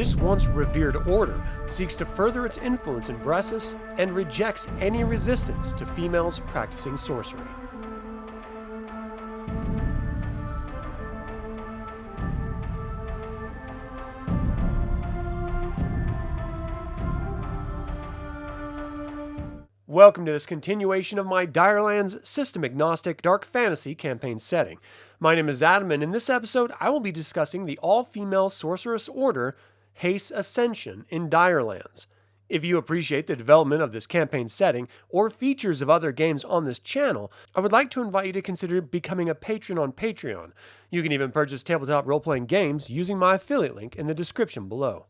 this once revered order seeks to further its influence in Bressus and rejects any resistance to females practicing sorcery. Welcome to this continuation of my DireLands system agnostic dark fantasy campaign setting. My name is Adam, and in this episode I will be discussing the all-female sorceress order Hace Ascension in DireLands. If you appreciate the development of this campaign setting or features of other games on this channel, I would like to invite you to consider becoming a patron on Patreon. You can even purchase tabletop role-playing games using my affiliate link in the description below.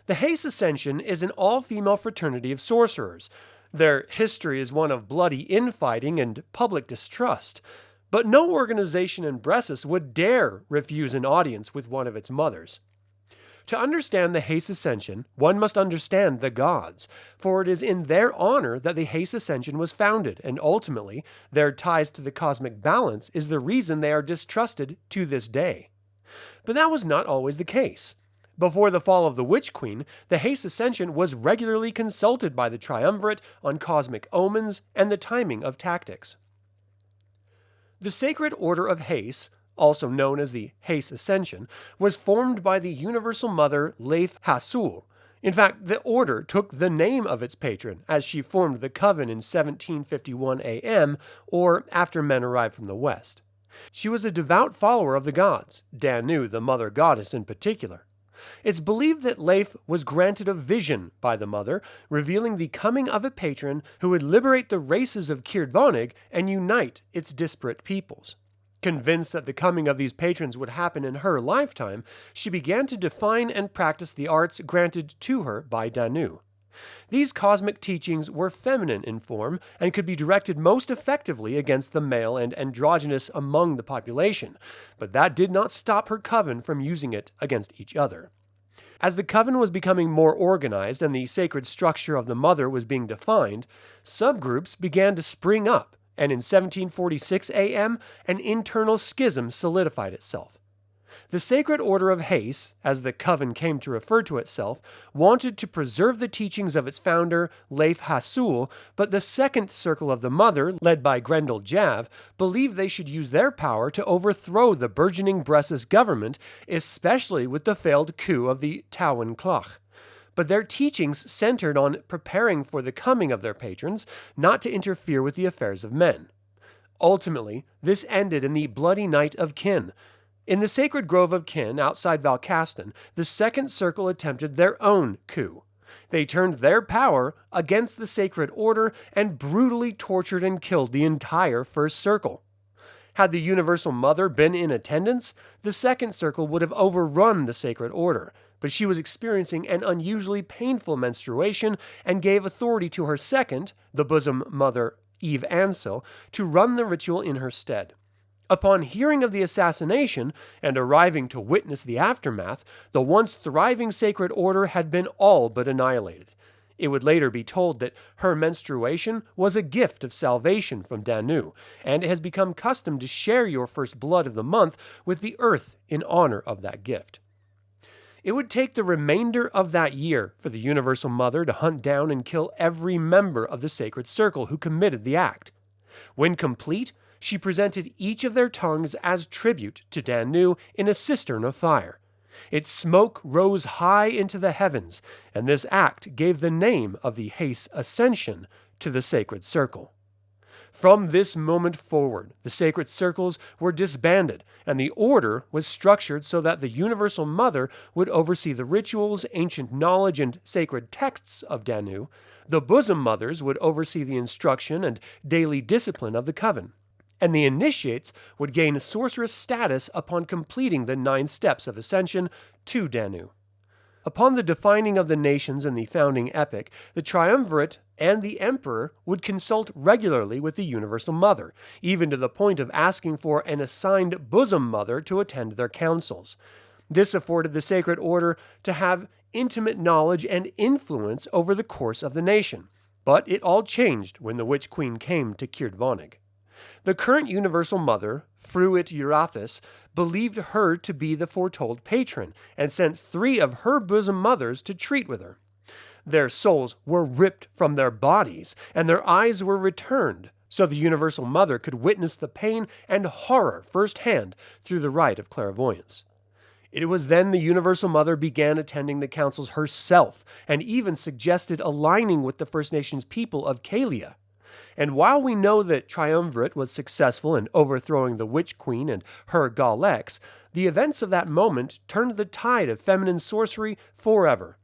The Hace Ascension is an all-female fraternity of sorcerers. Their history is one of bloody infighting and public distrust, but no organization in Bressus would dare refuse an audience with one of its mothers. To understand the Hace Ascension, one must understand the gods, for it is in their honor that the Hace Ascension was founded, and ultimately, their ties to the cosmic balance is the reason they are distrusted to this day. But that was not always the case. Before the fall of the Witch Queen, the Hace Ascension was regularly consulted by the Triumvirate on cosmic omens and the timing of tactics. The Sacred Order of Hace, also known as the Hace Ascension, was formed by the Universal Mother Liberated. In fact, the order took the name of its patron, as she formed the coven in 1751 AM, or after men arrived from the west. She was a devout follower of the gods, Danu, the mother goddess in particular. It's believed that Leif was granted a vision by the mother, revealing the coming of a patron who would liberate the races of Kirdvonig and unite its disparate peoples. Convinced that the coming of these patrons would happen in her lifetime, she began to define and practice the arts granted to her by Danu. These cosmic teachings were feminine in form and could be directed most effectively against the male and androgynous among the population, but that did not stop her coven from using it against each other. As the coven was becoming more organized and the sacred structure of the mother was being defined, subgroups began to spring up, and in 1746 AM, an internal schism solidified itself. The Sacred Order of Hace, as the coven came to refer to itself, wanted to preserve the teachings of its founder, Leif Hasul, but the second circle of the mother, led by Grendel Jav, believed they should use their power to overthrow the burgeoning Bressus government, especially with the failed coup of the Tauwen Clach. But their teachings centered on preparing for the coming of their patrons, not to interfere with the affairs of men. Ultimately, this ended in the Bloody Night of Kin. In the sacred grove of Kin, outside Valcastin, the second circle attempted their own coup. They turned their power against the sacred order and brutally tortured and killed the entire first circle. Had the Universal Mother been in attendance, the second circle would have overrun the sacred order, but she was experiencing an unusually painful menstruation and gave authority to her second, the bosom mother Eve Ansel, to run the ritual in her stead. Upon hearing of the assassination and arriving to witness the aftermath, the once thriving sacred order had been all but annihilated. It would later be told that her menstruation was a gift of salvation from Danu, and it has become custom to share your first blood of the month with the earth in honor of that gift. It would take the remainder of that year for the Universal Mother to hunt down and kill every member of the sacred circle who committed the act. When complete, she presented each of their tongues as tribute to Danu in a cistern of fire. Its smoke rose high into the heavens, and this act gave the name of the Hace Ascension to the sacred circle. From this moment forward, the sacred circles were disbanded, and the order was structured so that the Universal Mother would oversee the rituals, ancient knowledge, and sacred texts of Danu. The bosom mothers would oversee the instruction and daily discipline of the coven, and the initiates would gain sorceress status upon completing the 9 steps of ascension to Danu. Upon the defining of the nations in the founding epic, the Triumvirate and the Emperor would consult regularly with the Universal Mother, even to the point of asking for an assigned bosom mother to attend their councils. This afforded the Sacred Order to have intimate knowledge and influence over the course of the nation, but it all changed when the Witch Queen came to Kirdvonig. The current Universal Mother, Fruit Eurythus, believed her to be the foretold patron, and sent 3 of her bosom mothers to treat with her. Their souls were ripped from their bodies, and their eyes were returned, so the Universal Mother could witness the pain and horror firsthand through the rite of clairvoyance. It was then the Universal Mother began attending the councils herself, and even suggested aligning with the First Nations people of Kalia. And while we know that Triumvirate was successful in overthrowing the Witch Queen and her Galex, the events of that moment turned the tide of feminine sorcery forever.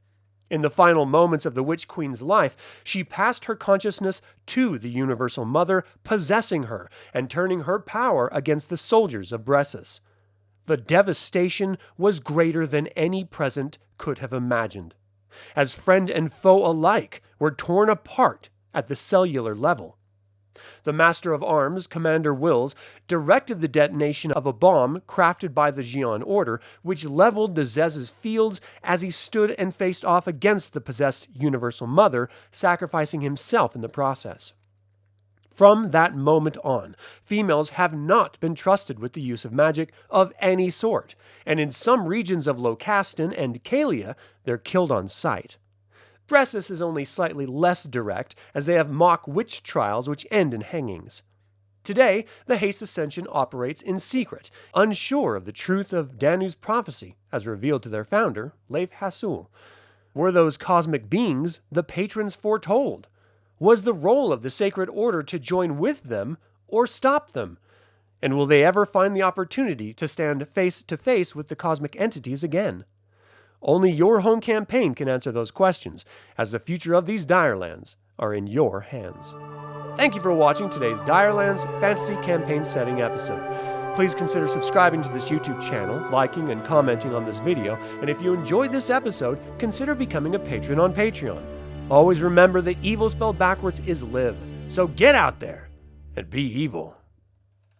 In the final moments of the Witch Queen's life, she passed her consciousness to the Universal Mother, possessing her and turning her power against the soldiers of Bressus. The devastation was greater than any present could have imagined, as friend and foe alike were torn apart at the cellular level. The Master of Arms, Commander Wills, directed the detonation of a bomb crafted by the Xi'an Order, which leveled the Zez's fields as he stood and faced off against the possessed Universal Mother, sacrificing himself in the process. From that moment on, females have not been trusted with the use of magic of any sort, and in some regions of Locastin and Kalia, they're killed on sight. Bressus is only slightly less direct, as they have mock witch trials which end in hangings. Today, the Hace Ascension operates in secret, unsure of the truth of Danu's prophecy, as revealed to their founder, Leif Hasul. Were those cosmic beings the patrons foretold? Was the role of the Sacred Order to join with them or stop them? And will they ever find the opportunity to stand face to face with the cosmic entities again? Only your home campaign can answer those questions, as the future of these DireLands are in your hands. Thank you for watching today's DireLands Fantasy Campaign Setting episode. Please consider subscribing to this YouTube channel, liking and commenting on this video, and if you enjoyed this episode, consider becoming a patron on Patreon. Always remember that evil spelled backwards is live, so get out there and be evil.